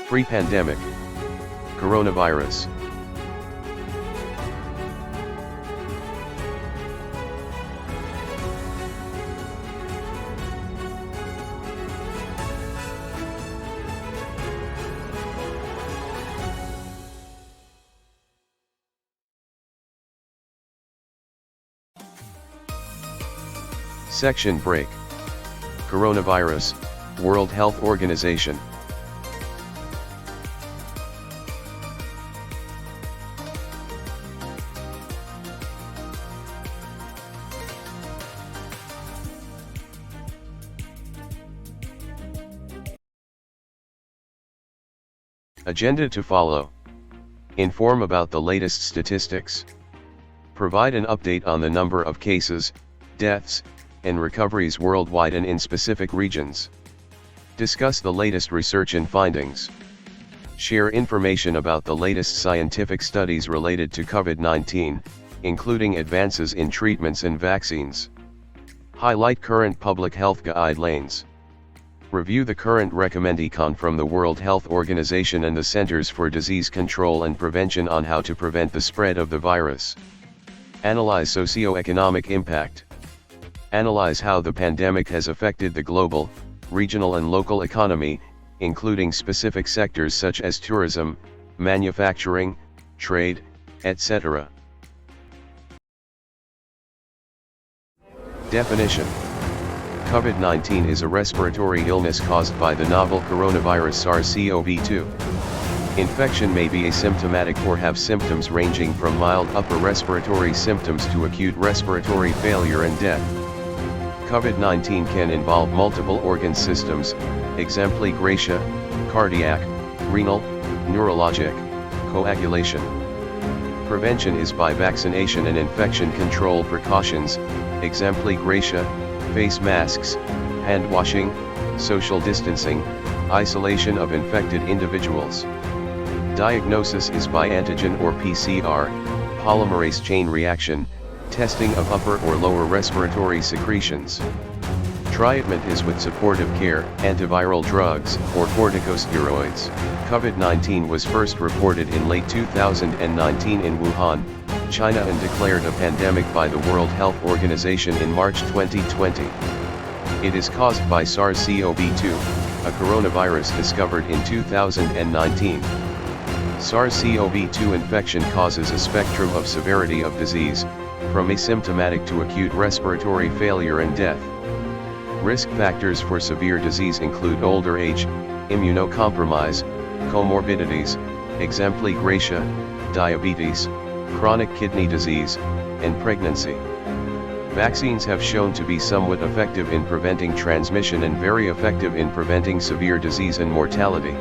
Pre-pandemic. Coronavirus. Section break. Coronavirus, World Health Organization. Agenda to follow. Inform about the latest statistics. Provide an update on the number of cases, deaths, and recoveries worldwide and in specific regions. Discuss the latest research and findings. Share information about the latest scientific studies related to COVID-19, including advances in treatments and vaccines. Highlight current public health guidelines. Review the current recommendation from the World Health Organization and the Centers for Disease Control and Prevention on how to prevent the spread of the virus. Analyze socioeconomic impact. Analyze how the pandemic has affected the global, regional and local economy, including specific sectors such as tourism, manufacturing, trade, etc. Definition. COVID-19 is a respiratory illness caused by the novel coronavirus Sars Cov-2. Infection may be asymptomatic or have symptoms ranging from mild upper respiratory symptoms to acute respiratory failure and death. COVID-19 can involve multiple organ systems, exempli gratia, cardiac, renal, neurologic, coagulation. Prevention is by vaccination and infection control precautions, exempli gratia, face masks, hand washing, social distancing, isolation of infected individuals. Diagnosis is by antigen or PCR, polymerase chain reaction, testing of upper or lower respiratory secretions. Treatment is with supportive care, antiviral drugs, or corticosteroids. COVID-19 was first reported in late 2019 in Wuhan, China and declared a pandemic by the World Health Organization in March 2020. It is caused by Sars Cov-2, a coronavirus discovered in 2019. Sars Cov-2 infection causes a spectrum of severity of disease, from asymptomatic to acute respiratory failure and death. Risk factors for severe disease include older age, immunocompromise, comorbidities, exempli gratia, diabetes, chronic kidney disease, and pregnancy. Vaccines have shown to be somewhat effective in preventing transmission and very effective in preventing severe disease and mortality.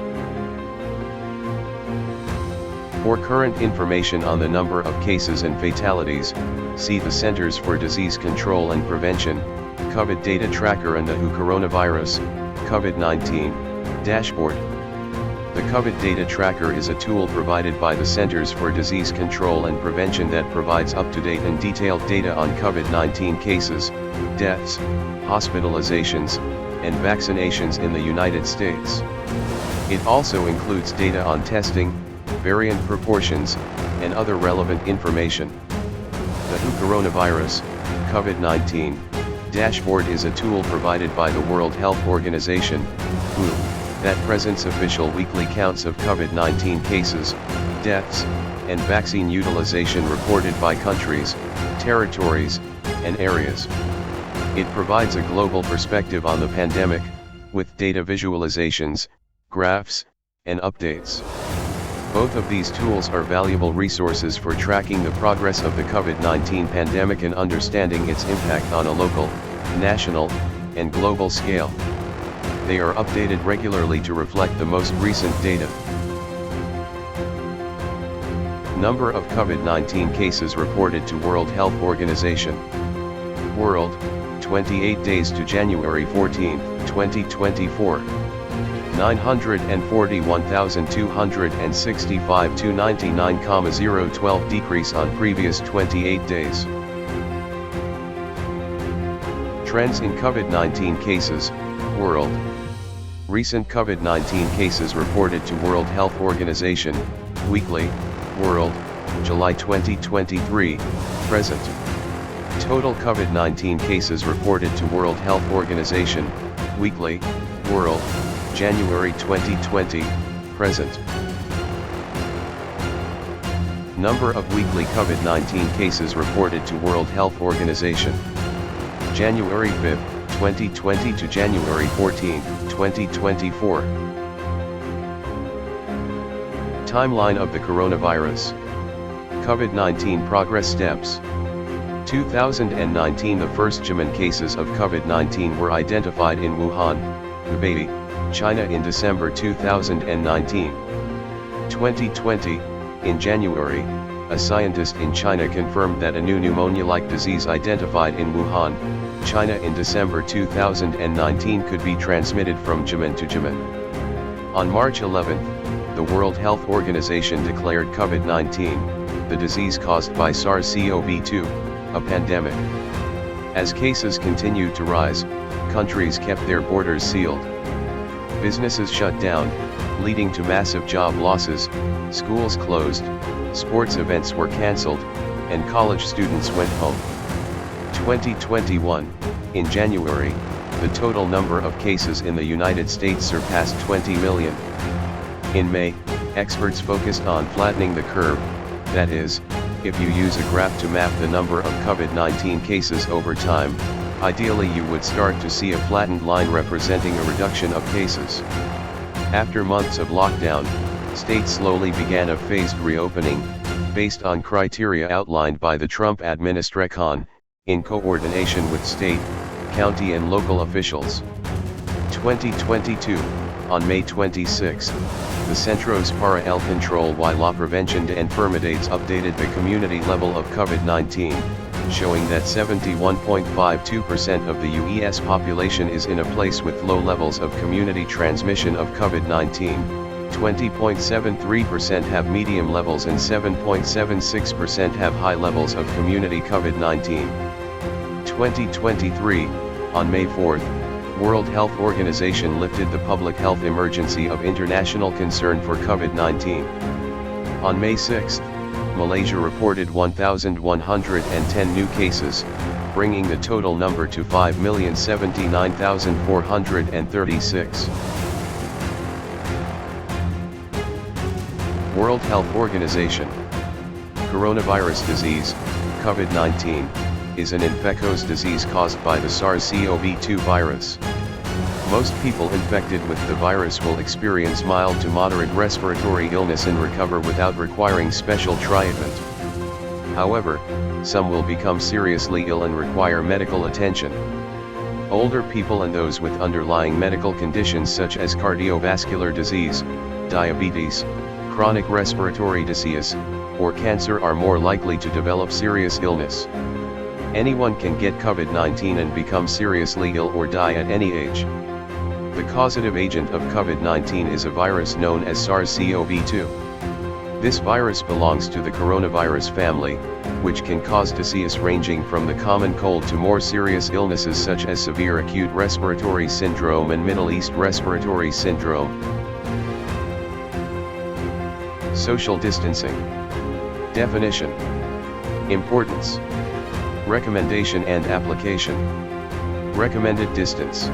For current information on the number of cases and fatalities, see the Centers for Disease Control and Prevention, COVID Data Tracker and the WHO Coronavirus, COVID-19, Dashboard. The COVID Data Tracker is a tool provided by the Centers for Disease Control and Prevention that provides up-to-date and detailed data on COVID-19 cases, deaths, hospitalizations, and vaccinations in the United States. It also includes data on testing, variant proportions, and other relevant information. The WHO Coronavirus, COVID-19, Dashboard is a tool provided by the World Health Organization, WHO, that presents official weekly counts of COVID-19 cases, deaths, and vaccine utilization reported by countries, territories, and areas. It provides a global perspective on the pandemic, with data visualizations, graphs, and updates. Both of these tools are valuable resources for tracking the progress of the COVID-19 pandemic and understanding its impact on a local, national, and global scale. They are updated regularly to reflect the most recent data. Number of COVID-19 cases reported to World Health Organization. World, 28 days to January 14, 2024. 941,265 to 99,012 decrease on previous 28 days. Trends in COVID-19 cases, world. Recent COVID-19 cases reported to World Health Organization, Weekly, World, July 2023, present. Total COVID-19 cases reported to World Health Organization, Weekly, World, January 2020, present. Number of weekly COVID-19 cases reported to World Health Organization. January 5, 2020 to January 14, 2024. Timeline of the coronavirus. COVID-19 progress steps. 2019 The first German cases of COVID-19 were identified in Wuhan, Hubei, China in December 2019. 2020, in January, a scientist in China confirmed that a new pneumonia-like disease identified in Wuhan, China in December 2019 could be transmitted from German to German. On March 11, the World Health Organization declared COVID-19, the disease caused by Sars Cov-2, a pandemic. As cases continued to rise, countries kept their borders sealed. Businesses shut down, leading to massive job losses, schools closed, sports events were cancelled, and college students went home. 2021, in January, the total number of cases in the United States surpassed 20 million. In May, experts focused on flattening the curve, that is, if you use a graph to map the number of COVID-19 cases over time, ideally you would start to see a flattened line representing a reduction of cases. After months of lockdown, states slowly began a phased reopening, based on criteria outlined by the Trump administration, in coordination with state, county and local officials. 2022, on May 26, the Centros para el Control y la Prevención de Enfermedades updated the community level of COVID-19, showing that 71.52% of the U.S. population is in a place with low levels of community transmission of COVID-19, 20.73% have medium levels and 7.76% have high levels of community COVID-19. 2023, on May 4, World Health Organization lifted the public health emergency of international concern for COVID-19. On May 6, Malaysia reported 1,110 new cases, bringing the total number to 5,079,436. World Health Organization. Coronavirus disease, COVID-19, is an infectious disease caused by the SARS-CoV-2 virus. Most people infected with the virus will experience mild to moderate respiratory illness and recover without requiring special treatment. However, some will become seriously ill and require medical attention. Older people and those with underlying medical conditions such as cardiovascular disease, diabetes, chronic respiratory disease, or cancer are more likely to develop serious illness. Anyone can get COVID-19 and become seriously ill or die at any age. The causative agent of COVID-19 is a virus known as SARS-CoV-2. This virus belongs to the coronavirus family, which can cause disease ranging from the common cold to more serious illnesses such as severe acute respiratory syndrome and Middle East respiratory syndrome. Social distancing. Definition. Importance. Recommendation and application. Recommended distance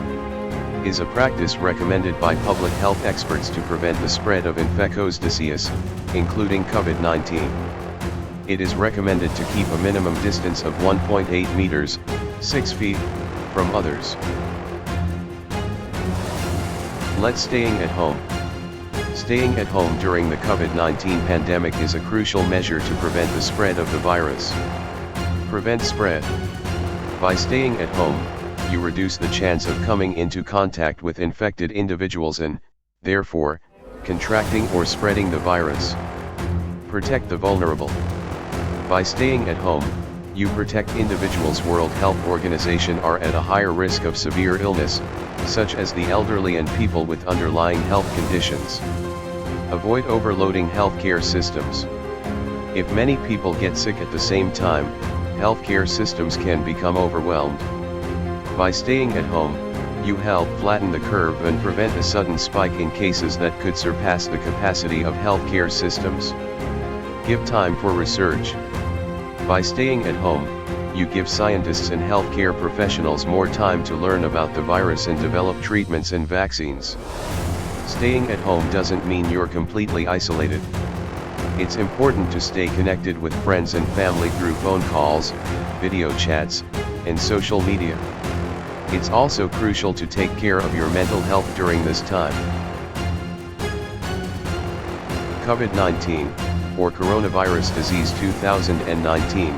is a practice recommended by public health experts to prevent the spread of infectious disease, including COVID-19. It is recommended to keep a minimum distance of 1.8 meters, 6 feet, from others. Let's staying at home. Staying at home during the COVID-19 pandemic is a crucial measure to prevent the spread of the virus. Prevent spread. By staying at home, you reduce the chance of coming into contact with infected individuals and, therefore, contracting or spreading the virus. Protect the vulnerable. By staying at home, you protect individuals. World Health Organization are at a higher risk of severe illness, such as the elderly and people with underlying health conditions. Avoid overloading healthcare systems. If many people get sick at the same time, healthcare systems can become overwhelmed. By staying at home, You help flatten the curve and prevent a sudden spike in cases that could surpass the capacity of healthcare systems. Give time for research. By staying at home, you give scientists and healthcare professionals more time to learn about the virus and develop treatments and vaccines. Staying at home doesn't mean you're completely isolated. It's important to stay connected with friends and family through phone calls, video chats, and social media. It's also crucial to take care of your mental health during this time. COVID-19, or coronavirus disease 2019,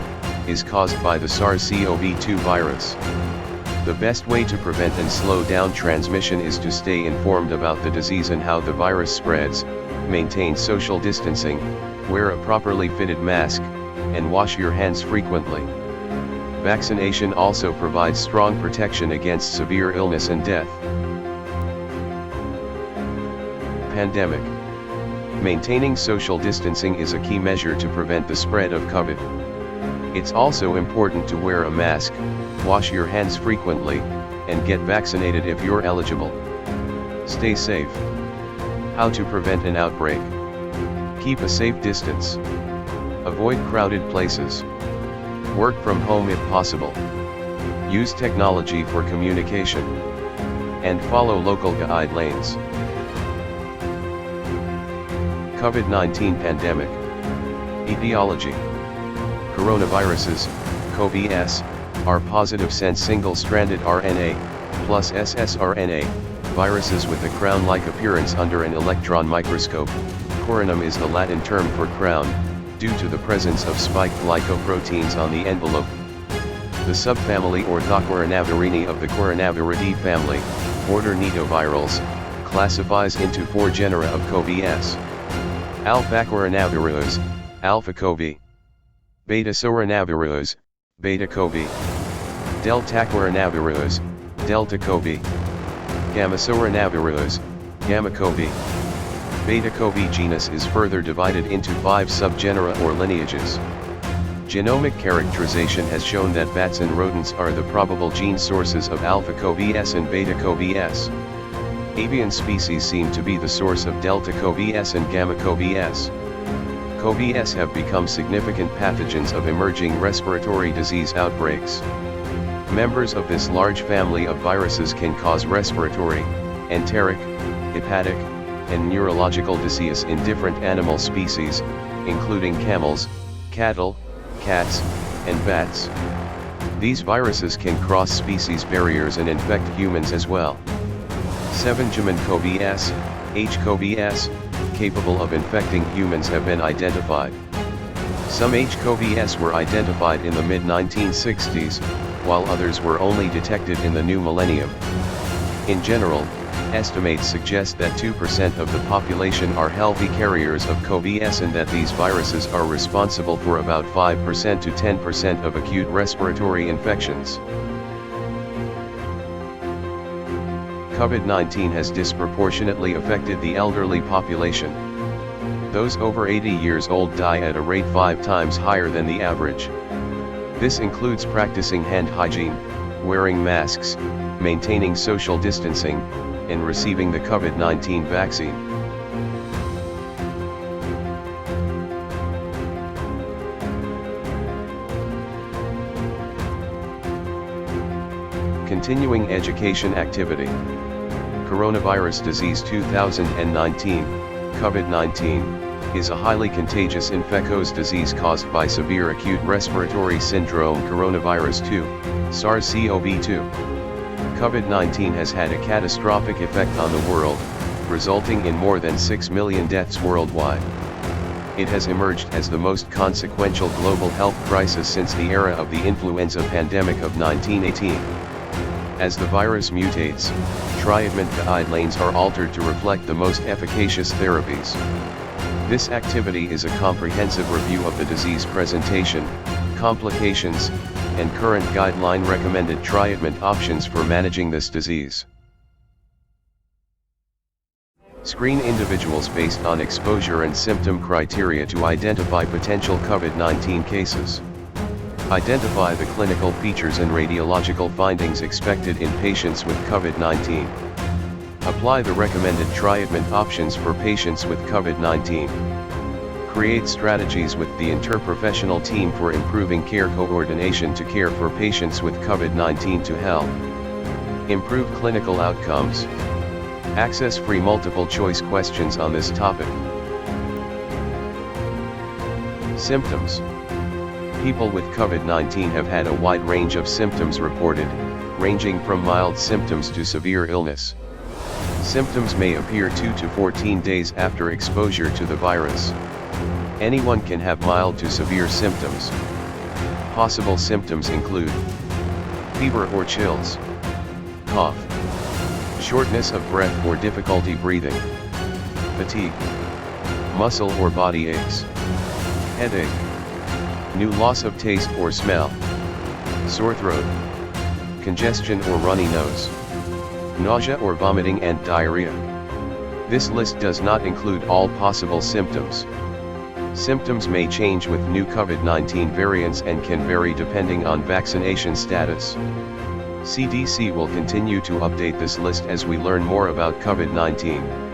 is caused by the Sars Cov-2 virus. The best way to prevent and slow down transmission is to stay informed about the disease and how the virus spreads, maintain social distancing, wear a properly fitted mask, and wash your hands frequently. Vaccination also provides strong protection against severe illness and death. Pandemic. Maintaining social distancing is a key measure to prevent the spread of COVID. It's also important to wear a mask, wash your hands frequently, and get vaccinated if you're eligible. Stay safe. How to prevent an outbreak. Keep a safe distance. Avoid crowded places. Work from home if possible. Use technology for communication. And follow local guidelines. COVID-19 pandemic. Etiology. Coronaviruses, CoVs, are positive-sense single-stranded RNA, plus ssRNA, viruses with a crown-like appearance under an electron microscope. Coronum is the Latin term for crown, due to the presence of spiked glycoproteins on the envelope. The subfamily Orthocoronavirini of the Coronaviridae family, order Nidovirales, classifies into 4 genera of CoVs. Alpha-Coronavirus, Alpha-CoV. Beta-Coronavirus, Beta-CoV. Delta-Coronavirus, Delta-CoV. Gamma-Coronavirus, Gamma-CoV. Beta-CoV genus is further divided into 5 subgenera or lineages. Genomic characterization has shown that bats and rodents are the probable gene sources of alpha-CoVs and beta-CoVs. Avian species seem to be the source of delta-CoVs and gamma-CoVs. CoVs have become significant pathogens of emerging respiratory disease outbreaks. Members of this large family of viruses can cause respiratory, enteric, hepatic, and neurological disease in different animal species, including camels, cattle, cats, and bats. These viruses can cross species barriers and infect humans as well. 7 German CoVs, HCoVs, capable of infecting humans have been identified. Some HCoVs were identified in the mid-1960s, while others were only detected in the new millennium. In general, estimates suggest that 2% of the population are healthy carriers of CoVs and that these viruses are responsible for about 5% to 10% of acute respiratory infections. COVID-19 has disproportionately affected the elderly population. Those over 80 years old die at a rate 5 times higher than the average. This includes practicing hand hygiene, wearing masks, maintaining social distancing, and receiving the COVID-19 vaccine. Continuing education activity. Coronavirus disease 2019, COVID-19, is a highly contagious infectious disease caused by severe acute respiratory syndrome coronavirus 2, Sars Cov-2. COVID-19 has had a catastrophic effect on the world, resulting in more than 6 million deaths worldwide. It has emerged as the most consequential global health crisis since the era of the influenza pandemic of 1918. As the virus mutates, treatment guidelines are altered to reflect the most efficacious therapies. This activity is a comprehensive review of the disease presentation, complications, and current guideline recommended treatment options for managing this disease. Screen individuals based on exposure and symptom criteria to identify potential COVID-19 cases. Identify the clinical features and radiological findings expected in patients with COVID-19. Apply the recommended treatment options for patients with COVID-19. Create strategies with the interprofessional team for improving care coordination to care for patients with COVID-19 to help improve clinical outcomes. Access free multiple choice questions on this topic. Symptoms. People with COVID-19 have had a wide range of symptoms reported, ranging from mild symptoms to severe illness. Symptoms may appear 2 to 14 days after exposure to the virus. Anyone can have mild to severe symptoms. Possible symptoms include fever or chills, cough, shortness of breath or difficulty breathing, fatigue, muscle or body aches, headache, new loss of taste or smell, sore throat, congestion or runny nose, nausea or vomiting and diarrhea. This list does not include all possible symptoms. Symptoms may change with new COVID-19 variants and can vary depending on vaccination status. CDC will continue to update this list as we learn more about COVID-19.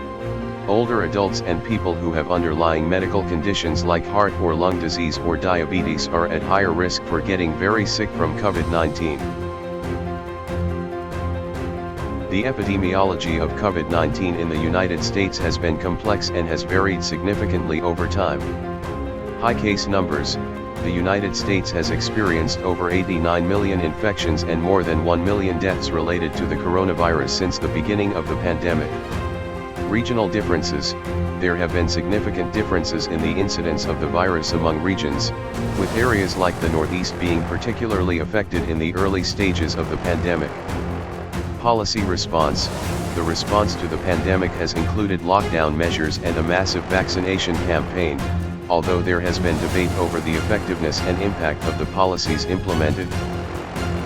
Older adults and people who have underlying medical conditions like heart or lung disease or diabetes are at higher risk for getting very sick from COVID-19. The epidemiology of COVID-19 in the United States has been complex and has varied significantly over time. High case numbers. The United States has experienced over 89 million infections and more than 1 million deaths related to the coronavirus since the beginning of the pandemic. Regional differences. There have been significant differences in the incidence of the virus among regions, with areas like the Northeast being particularly affected in the early stages of the pandemic. Policy response. The response to the pandemic has included lockdown measures and a massive vaccination campaign, although there has been debate over the effectiveness and impact of the policies implemented.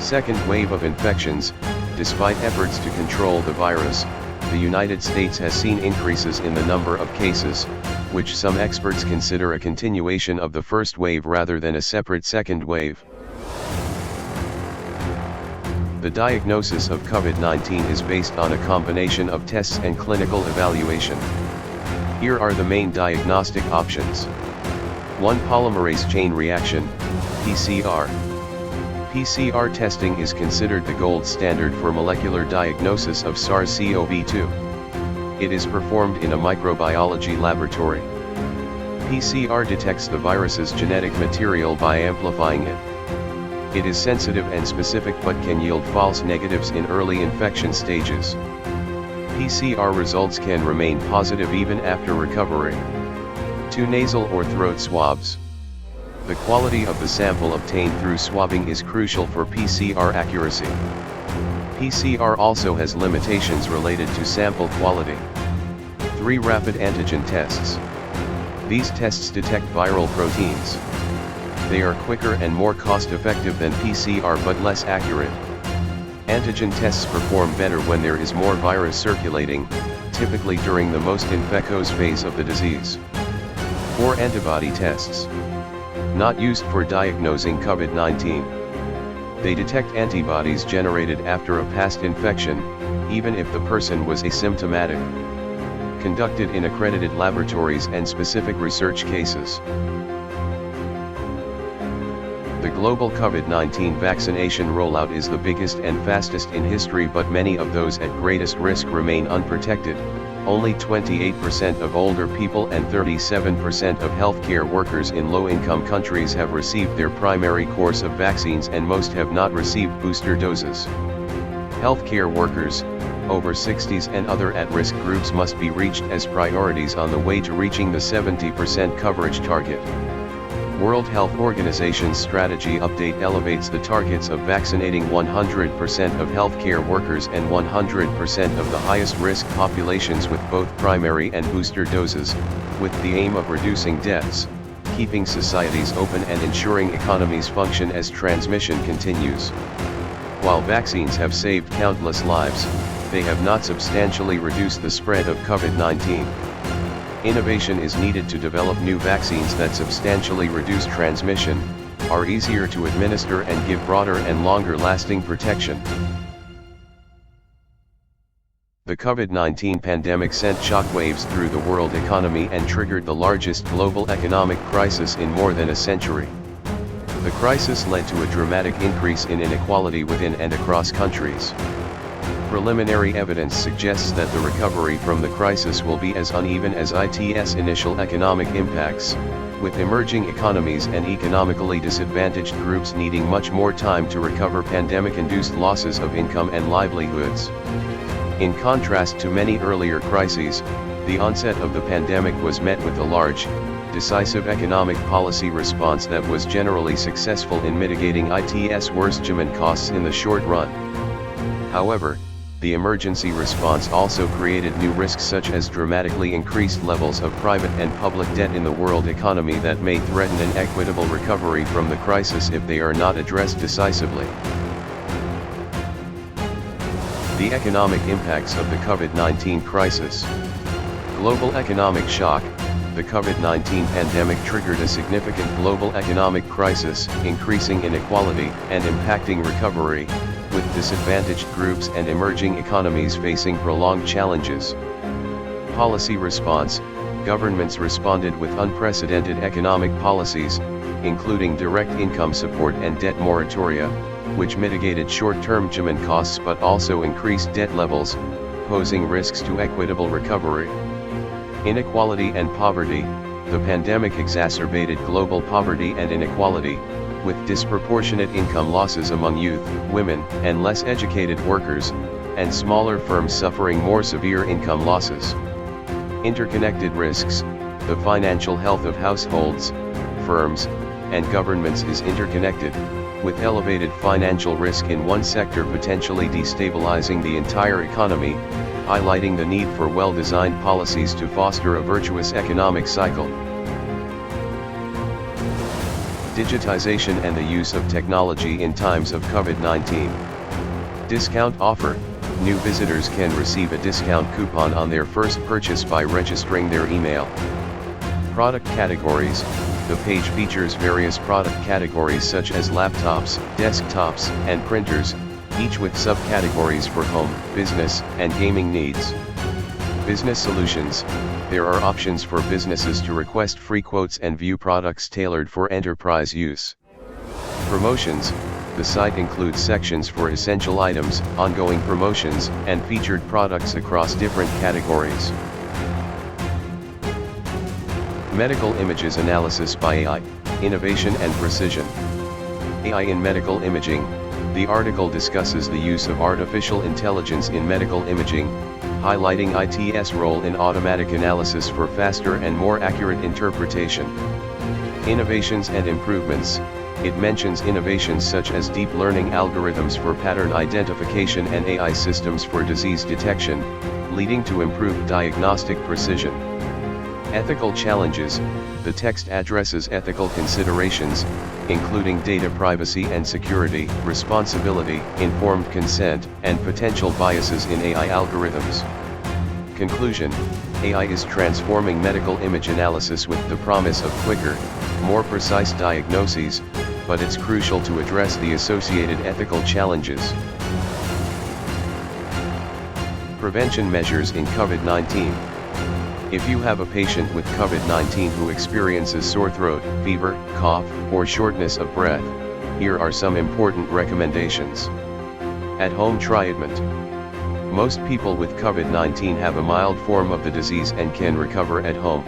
Second wave of infections. Despite efforts to control the virus, the United States has seen increases in the number of cases, which some experts consider a continuation of the first wave rather than a separate second wave. The diagnosis of COVID-19 is based on a combination of tests and clinical evaluation. Here are the main diagnostic options. 1. Polymerase chain reaction, PCR. PCR testing is considered the gold standard for molecular diagnosis of Sars Cov-2. It is performed in a microbiology laboratory. PCR detects the virus's genetic material by amplifying it. It is sensitive and specific but can yield false negatives in early infection stages. PCR results can remain positive even after recovery. 2. Nasal or throat swabs. The quality of the sample obtained through swabbing is crucial for PCR accuracy. PCR also has limitations related to sample quality. 3. Rapid antigen tests. These tests detect viral proteins. They are quicker and more cost-effective than PCR but less accurate. Antigen tests perform better when there is more virus circulating, typically during the most infectious phase of the disease. 4. Antibody tests. Not used for diagnosing COVID-19. They detect antibodies generated after a past infection, even if the person was asymptomatic. Conducted in accredited laboratories and specific research cases. The global COVID-19 vaccination rollout is the biggest and fastest in history, but many of those at greatest risk remain unprotected. Only 28% of older people and 37% of healthcare workers in low-income countries have received their primary course of vaccines, and most have not received booster doses. Healthcare workers, over 60s and other at-risk groups must be reached as priorities on the way to reaching the 70% coverage target. World Health Organization's strategy update elevates the targets of vaccinating 100% of healthcare workers and 100% of the highest risk populations with both primary and booster doses, with the aim of reducing deaths, keeping societies open and ensuring economies function as transmission continues. While vaccines have saved countless lives, they have not substantially reduced the spread of COVID-19. Innovation is needed to develop new vaccines that substantially reduce transmission, are easier to administer and give broader and longer-lasting protection. The COVID-19 pandemic sent shockwaves through the world economy and triggered the largest global economic crisis in more than a century. The crisis led to a dramatic increase in inequality within and across countries. Preliminary evidence suggests that the recovery from the crisis will be as uneven as its initial economic impacts, with emerging economies and economically disadvantaged groups needing much more time to recover pandemic-induced losses of income and livelihoods. In contrast to many earlier crises, the onset of the pandemic was met with a large, decisive economic policy response that was generally successful in mitigating its worsening costs in the short run. However, the emergency response also created new risks such as dramatically increased levels of private and public debt in the world economy that may threaten an equitable recovery from the crisis if they are not addressed decisively. The economic impacts of the COVID-19 crisis. Global economic shock. The COVID-19 pandemic triggered a significant global economic crisis, increasing inequality and impacting recovery, with disadvantaged groups and emerging economies facing prolonged challenges. Policy response. Governments responded with unprecedented economic policies, including direct income support and debt moratoria, which mitigated short-term costs but also increased debt levels, posing risks to equitable recovery. Inequality and poverty. The pandemic exacerbated global poverty and inequality, with disproportionate income losses among youth, women, and less educated workers, and smaller firms suffering more severe income losses. Interconnected risks. The financial health of households, firms, and governments is interconnected, with elevated financial risk in one sector potentially destabilizing the entire economy, highlighting the need for well-designed policies to foster a virtuous economic cycle. Digitization and the use of technology in times of COVID-19. Discount offer. New visitors can receive a discount coupon on their first purchase by registering their email. Product categories. The page features various product categories such as laptops, desktops, and printers, each with subcategories for home, business, and gaming needs. Business solutions. There are options for businesses to request free quotes and view products tailored for enterprise use. Promotions. The site includes sections for essential items, ongoing promotions, and featured products across different categories. Medical images analysis by AI, innovation and precision. AI in medical imaging. The article discusses the use of artificial intelligence in medical imaging, highlighting its role in automatic analysis for faster and more accurate interpretation. Innovations and improvements. It mentions innovations such as deep learning algorithms for pattern identification and AI systems for disease detection, leading to improved diagnostic precision. Ethical challenges. The text addresses ethical considerations, including data privacy and security, responsibility, informed consent, and potential biases in AI algorithms. Conclusion. AI is transforming medical image analysis with the promise of quicker, more precise diagnoses, but it's crucial to address the associated ethical challenges. Prevention measures in COVID-19. If you have a patient with COVID-19 who experiences sore throat, fever, cough, or shortness of breath, here are some important recommendations. At-home treatment. Most people with COVID-19 have a mild form of the disease and can recover at home.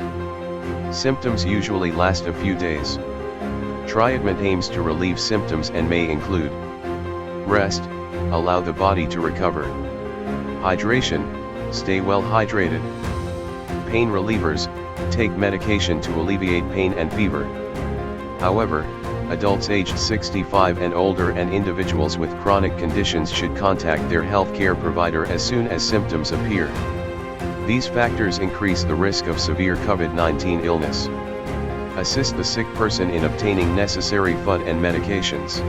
Symptoms usually last a few days. Treatment aims to relieve symptoms and may include rest, allow the body to recover. Hydration, stay well hydrated. Pain relievers, take medication to alleviate pain and fever. However, adults aged 65 and older and individuals with chronic conditions should contact their healthcare provider as soon as symptoms appear. These factors increase the risk of severe COVID-19 illness. Assist the sick person in obtaining necessary food and medications.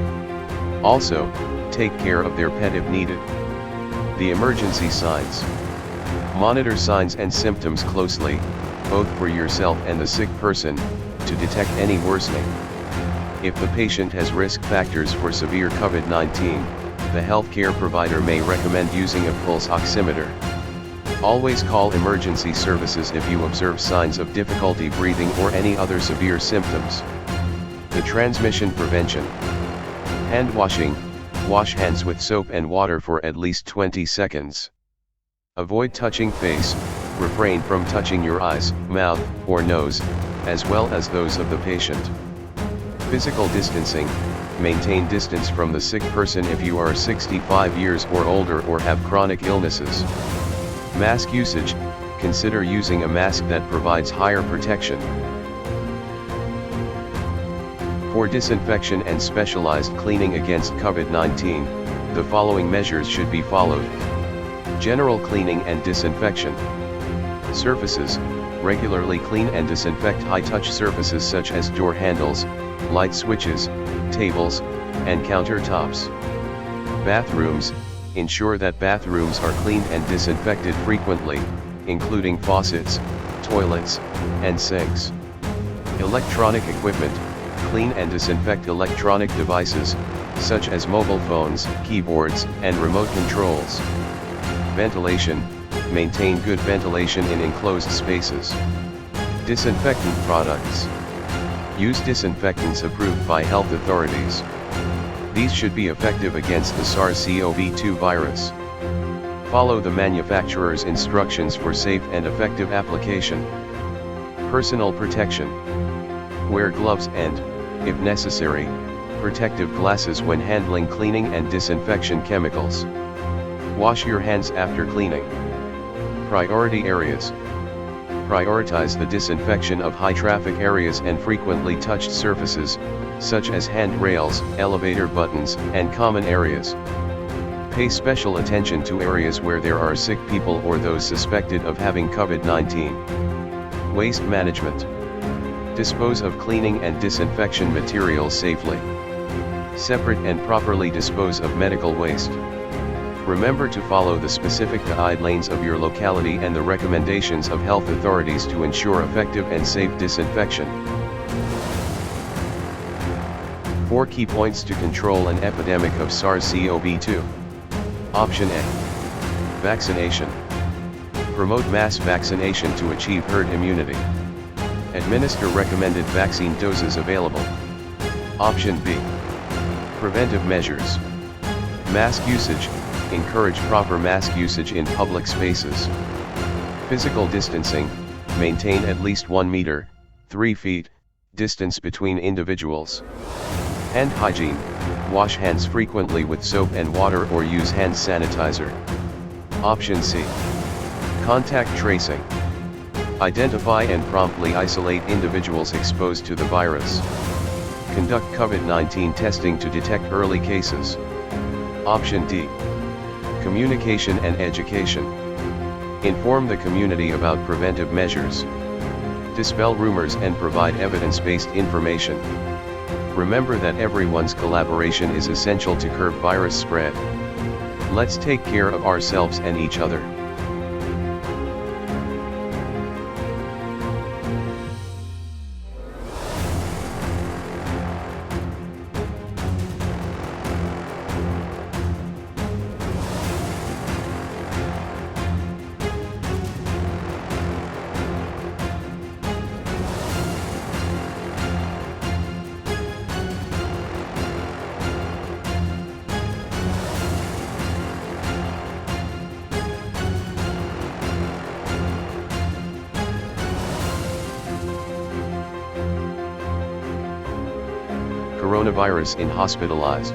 Also, take care of their pet if needed. The emergency signs. Monitor signs and symptoms closely, both for yourself and the sick person, to detect any worsening. If the patient has risk factors for severe COVID-19, the healthcare provider may recommend using a pulse oximeter. Always call emergency services if you observe signs of difficulty breathing or any other severe symptoms. The transmission prevention. Hand washing. Wash hands with soap and water for at least 20 seconds. Avoid touching face. Refrain from touching your eyes, mouth, or nose, as well as those of the patient. Physical distancing. Maintain distance from the sick person if you are 65 years or older or have chronic illnesses. Mask usage. Consider using a mask that provides higher protection. For disinfection and specialized cleaning against COVID-19, the following measures should be followed. General cleaning and disinfection. Surfaces. Regularly clean and disinfect high-touch surfaces such as door handles, light switches, tables, and countertops. Bathrooms. Ensure that bathrooms are cleaned and disinfected frequently, including faucets, toilets, and sinks. Electronic equipment. Clean and disinfect electronic devices, such as mobile phones, keyboards, and remote controls. Ventilation. Maintain good ventilation in enclosed spaces. Disinfectant products. Use disinfectants approved by health authorities. These should be effective against the Sars CoV-2 virus. Follow the manufacturer's instructions for safe and effective application. Personal protection. Wear gloves and, if necessary, protective glasses when handling cleaning and disinfection chemicals. Wash your hands after cleaning. Priority areas. Prioritize the disinfection of high-traffic areas and frequently touched surfaces, such as handrails, elevator buttons, and common areas. Pay special attention to areas where there are sick people or those suspected of having COVID-19. Waste management. Dispose of cleaning and disinfection materials safely. Separate and properly dispose of medical waste. Remember to follow the specific guidelines of your locality and the recommendations of health authorities to ensure effective and safe disinfection. 4 key points to control an epidemic of SARS-CoV-2. Option A. Vaccination. Promote mass vaccination to achieve herd immunity. Administer recommended vaccine doses available. Option B. Preventive measures. Mask usage. Encourage proper mask usage in public spaces. Physical distancing. Maintain at least 1 meter, 3 feet, distance between individuals. Hand hygiene. Wash hands frequently with soap and water or use hand sanitizer. Option C. Contact tracing. Identify and promptly isolate individuals exposed to the virus. Conduct COVID-19 testing to detect early cases. Option D. Communication and education. Inform the community about preventive measures. Dispel rumors and provide evidence-based information. Remember that everyone's collaboration is essential to curb virus spread. Let's take care of ourselves and each other. Coronavirus in hospitalized.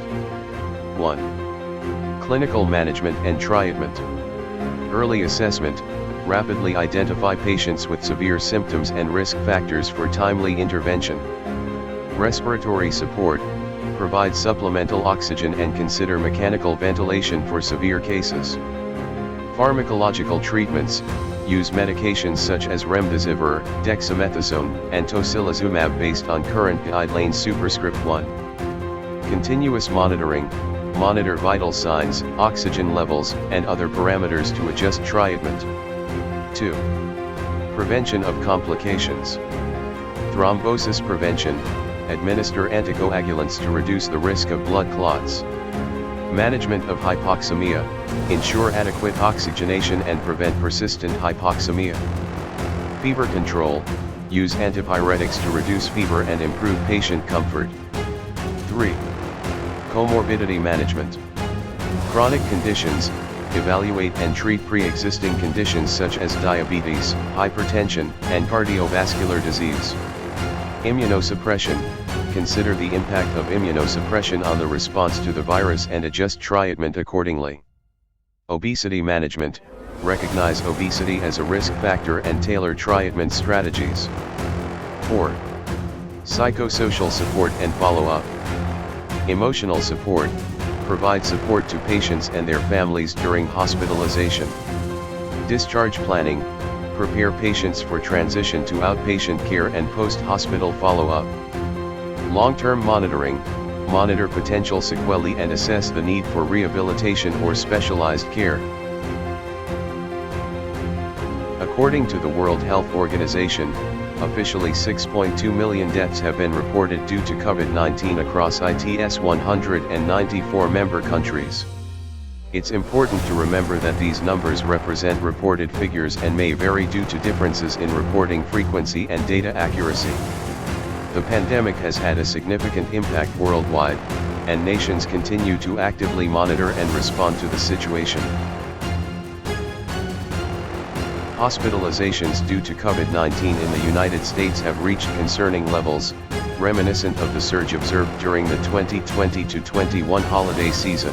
1. Clinical management and treatment. Early assessment. Rapidly identify patients with severe symptoms and risk factors for timely intervention. Respiratory support. Provide supplemental oxygen and consider mechanical ventilation for severe cases. Pharmacological treatments. Use medications such as remdesivir, dexamethasone, and tocilizumab based on current guidelines superscript 1. Continuous monitoring. Monitor vital signs, oxygen levels, and other parameters to adjust treatment. 2. Prevention of complications. Thrombosis prevention. administer anticoagulants to reduce the risk of blood clots. Management of hypoxemia, ensure adequate oxygenation and prevent persistent hypoxemia. Fever control, use antipyretics to reduce fever and improve patient comfort. 3. Comorbidity management. Chronic conditions, evaluate and treat pre-existing conditions such as diabetes, hypertension, and cardiovascular disease. Immunosuppression, consider the impact of immunosuppression on the response to the virus and adjust treatment accordingly. Obesity management, recognize obesity as a risk factor and tailor treatment strategies. 4. Psychosocial support and follow-up. Emotional support, provide support to patients and their families during hospitalization. Discharge planning, prepare patients for transition to outpatient care and post-hospital follow-up. Long-term monitoring, monitor potential sequelae and assess the need for rehabilitation or specialized care. According to the World Health Organization, officially 6.2 million deaths have been reported due to COVID-19 across its 194 member countries. It's important to remember that these numbers represent reported figures and may vary due to differences in reporting frequency and data accuracy. The pandemic has had a significant impact worldwide, and nations continue to actively monitor and respond to the situation. Hospitalizations due to COVID-19 in the United States have reached concerning levels, reminiscent of the surge observed during the 2020-21 holiday season.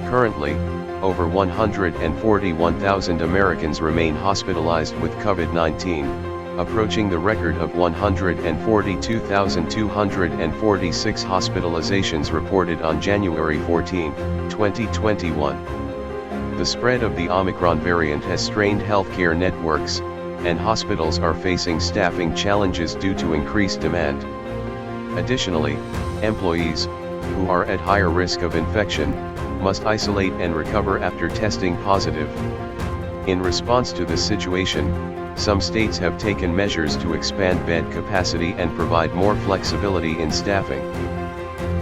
Currently, over 141,000 Americans remain hospitalized with COVID-19, approaching the record of 142,246 hospitalizations reported on January 14, 2021. The spread of the Omicron variant has strained healthcare networks, and hospitals are facing staffing challenges due to increased demand. Additionally, employees, who are at higher risk of infection, must isolate and recover after testing positive. In response to this situation, some states have taken measures to expand bed capacity and provide more flexibility in staffing.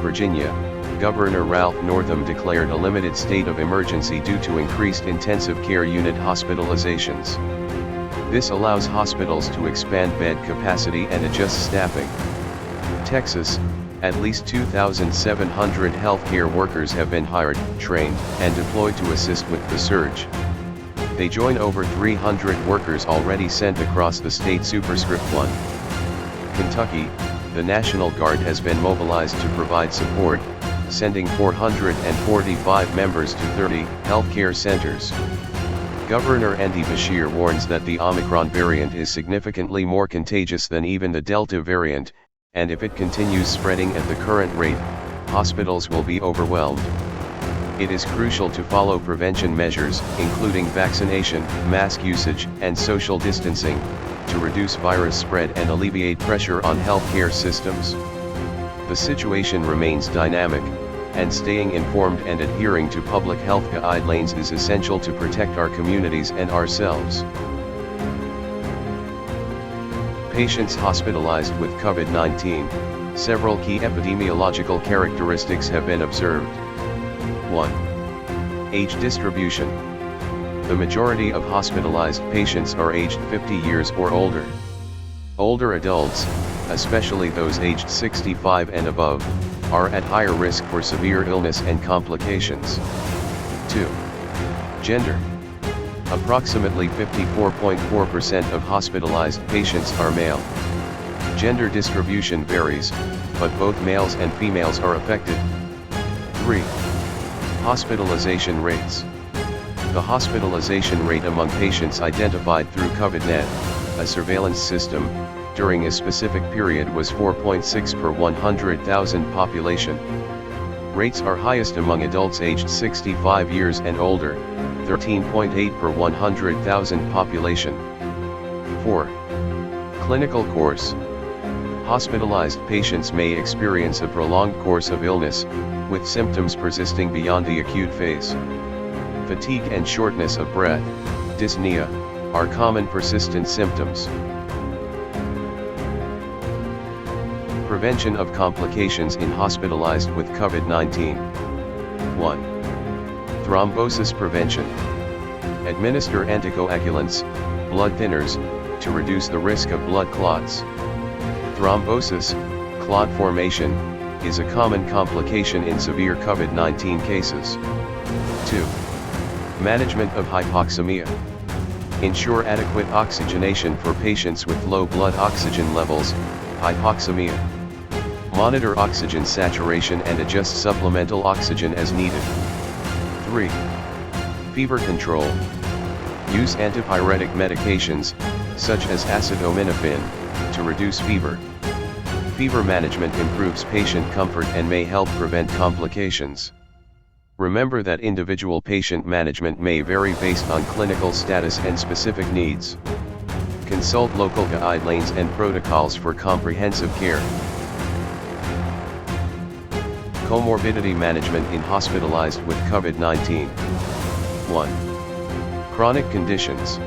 Virginia, Governor Ralph Northam declared a limited state of emergency due to increased intensive care unit hospitalizations. This allows hospitals to expand bed capacity and adjust staffing. Texas, at least 2,700 healthcare workers have been hired, trained, and deployed to assist with the surge. They join over 300 workers already sent across the state superscript 1. Kentucky, the National Guard has been mobilized to provide support, sending 445 members to 30 healthcare centers. Governor Andy Beshear warns that the Omicron variant is significantly more contagious than even the Delta variant, and if it continues spreading at the current rate, hospitals will be overwhelmed. It is crucial to follow prevention measures, including vaccination, mask usage, and social distancing, to reduce virus spread and alleviate pressure on healthcare systems. The situation remains dynamic, and staying informed and adhering to public health guidelines is essential to protect our communities and ourselves. Patients hospitalized with COVID-19, several key epidemiological characteristics have been observed. 1. Age distribution. The majority of hospitalized patients are aged 50 years or older. Older adults, especially those aged 65 and above, are at higher risk for severe illness and complications. 2. Gender. Approximately 54.4% of hospitalized patients are male. Gender distribution varies, but both males and females are affected. 3. Hospitalization rates. The hospitalization rate among patients identified through COVIDnet, a surveillance system, during a specific period was 4.6 per 100,000 population. Rates are highest among adults aged 65 years and older, 13.8 per 100,000 population. 4. Clinical course. Hospitalized patients may experience a prolonged course of illness, with symptoms persisting beyond the acute phase. Fatigue and shortness of breath, dyspnea, are common persistent symptoms. Prevention of complications in hospitalized with COVID-19. 1. Thrombosis prevention. Administer anticoagulants, blood thinners, to reduce the risk of blood clots. Thrombosis, clot formation, is a common complication in severe COVID-19 cases. 2. Management of hypoxemia. Ensure adequate oxygenation for patients with low blood oxygen levels, hypoxemia. Monitor oxygen saturation and adjust supplemental oxygen as needed. 3. Fever control. Use antipyretic medications, such as acetaminophen, to reduce fever. Fever management improves patient comfort and may help prevent complications. Remember that individual patient management may vary based on clinical status and specific needs. Consult local guidelines and protocols for comprehensive care. Comorbidity management in hospitalized with COVID-19. 1. Chronic conditions.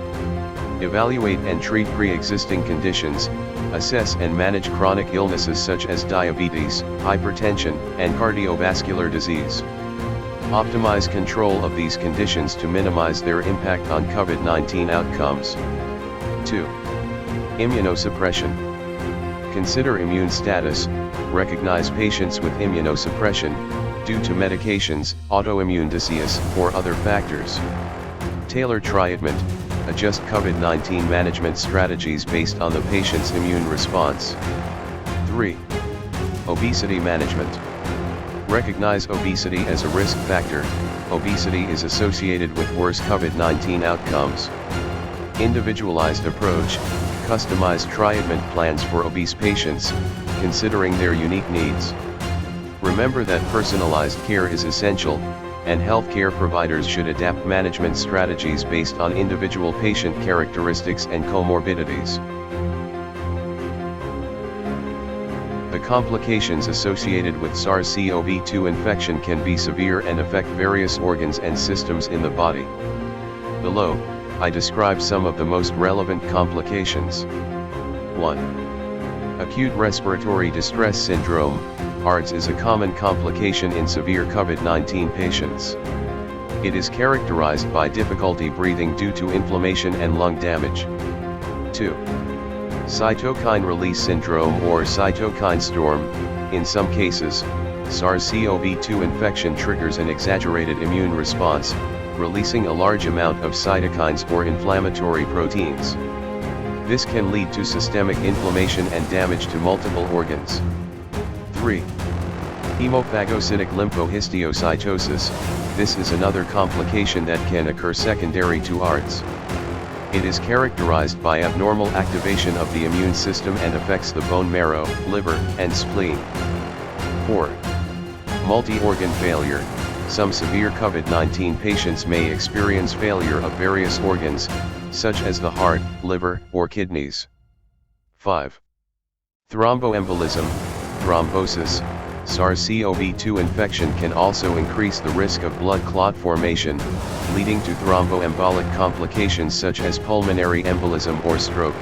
Evaluate and treat pre-existing conditions, assess and manage chronic illnesses such as diabetes, hypertension, and cardiovascular disease. Optimize control of these conditions to minimize their impact on COVID-19 outcomes. 2. Immunosuppression. Consider immune status, recognize patients with immunosuppression, due to medications, autoimmune disease, or other factors. Tailor treatment, adjust COVID-19 management strategies based on the patient's immune response. 3. Obesity management. Recognize obesity as a risk factor. Obesity is associated with worse COVID-19 outcomes. Individualized approach, customized treatment plans for obese patients, considering their unique needs. Remember that personalized care is essential, and healthcare providers should adapt management strategies based on individual patient characteristics and comorbidities. The complications associated with SARS-CoV-2 infection can be severe and affect various organs and systems in the body. Below, I describe some of the most relevant complications. 1. Acute respiratory distress syndrome, ARDS, is a common complication in severe COVID-19 patients. It is characterized by difficulty breathing due to inflammation and lung damage. 2. Cytokine release syndrome or cytokine storm. In some cases, SARS-CoV-2 infection triggers an exaggerated immune response, releasing a large amount of cytokines or inflammatory proteins. This can lead to systemic inflammation and damage to multiple organs. 3. Hemophagocytic lymphohistiocytosis. This is another complication that can occur secondary to ARDS. It is characterized by abnormal activation of the immune system and affects the bone marrow, liver, and spleen. 4. Multi-organ failure. Some severe COVID-19 patients may experience failure of various organs, such as the heart, liver, or kidneys. 5. Thromboembolism, thrombosis. SARS-CoV-2 infection can also increase the risk of blood clot formation, leading to thromboembolic complications such as pulmonary embolism or stroke.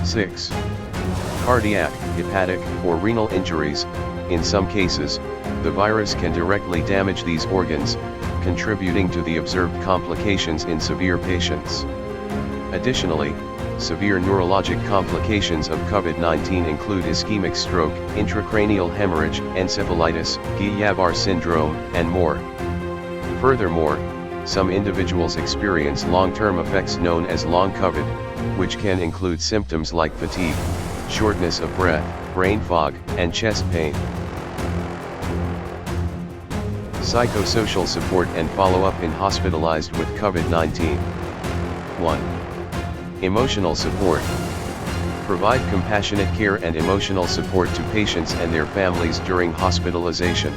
6. Cardiac, hepatic, or renal injuries. In some cases, the virus can directly damage these organs, contributing to the observed complications in severe patients. Additionally, severe neurologic complications of COVID-19 include ischemic stroke, intracranial hemorrhage, encephalitis, Guillain-Barré syndrome, and more. Furthermore, some individuals experience long-term effects known as long COVID, which can include symptoms like fatigue, shortness of breath, brain fog, and chest pain. Psychosocial support and follow-up in hospitalized with COVID-19. 1. Emotional support. Provide compassionate care and emotional support to patients and their families during hospitalization.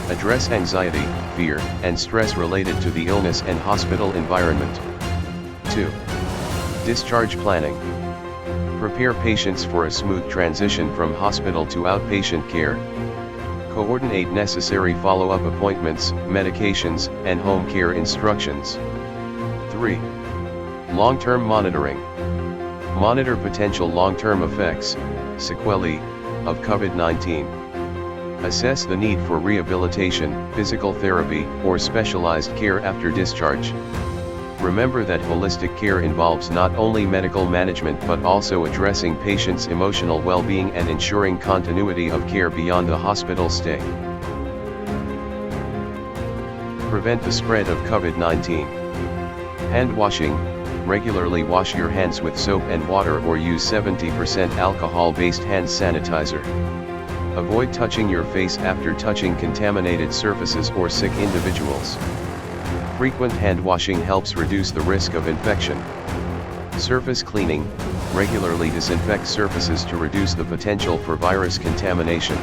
Address anxiety, fear, and stress related to the illness and hospital environment. 2. Discharge planning. Prepare patients for a smooth transition from hospital to outpatient care. Coordinate necessary follow-up appointments, medications, and home care instructions. 3. Long-term monitoring. Monitor potential long-term effects, sequelae, of COVID-19. Assess the need for rehabilitation, physical therapy, or specialized care after discharge. Remember that holistic care involves not only medical management but also addressing patients' emotional well-being and ensuring continuity of care beyond the hospital stay. Prevent the spread of COVID-19. Hand washing. Regularly wash your hands with soap and water or use 70% alcohol-based hand sanitizer. Avoid touching your face after touching contaminated surfaces or sick individuals. Frequent hand washing helps reduce the risk of infection. Surface cleaning. Regularly disinfect surfaces to reduce the potential for virus contamination.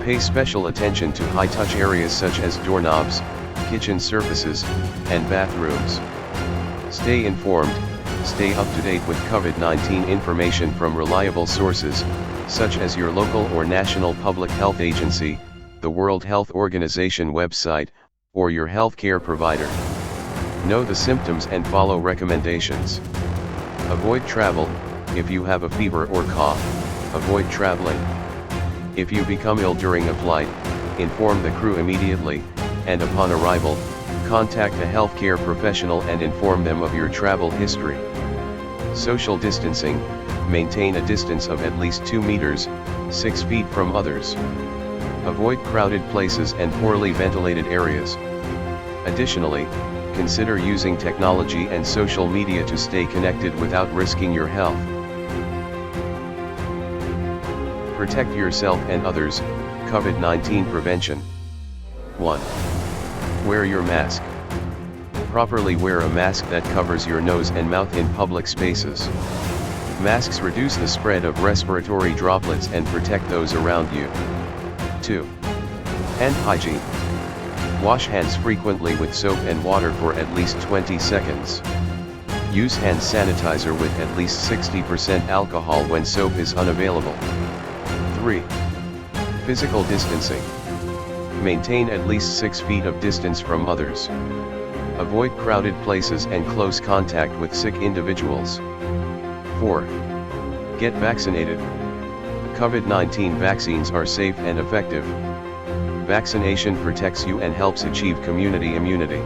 Pay special attention to high-touch areas such as doorknobs, kitchen surfaces, and bathrooms. Stay informed. Stay up to date with COVID-19 information from reliable sources, such as your local or national public health agency, the World Health Organization website, or your healthcare provider. Know the symptoms and follow recommendations. Avoid travel. If you have a fever or cough, avoid traveling. If you become ill during a flight, inform the crew immediately, and upon arrival, contact a healthcare professional and inform them of your travel history. Social distancing. Maintain a distance of at least 2 meters, 6 feet from others. Avoid crowded places and poorly ventilated areas. Additionally, consider using technology and social media to stay connected without risking your health. Protect yourself and others. COVID-19 prevention. 1. Wear your mask. Properly wear a mask that covers your nose and mouth in public spaces. Masks reduce the spread of respiratory droplets and protect those around you. 2. Hand hygiene. Wash hands frequently with soap and water for at least 20 seconds. Use hand sanitizer with at least 60% alcohol when soap is unavailable. 3. Physical distancing. Maintain at least 6 feet of distance from others. Avoid crowded places and close contact with sick individuals. 4. Get vaccinated. COVID-19 vaccines are safe and effective. Vaccination protects you and helps achieve community immunity.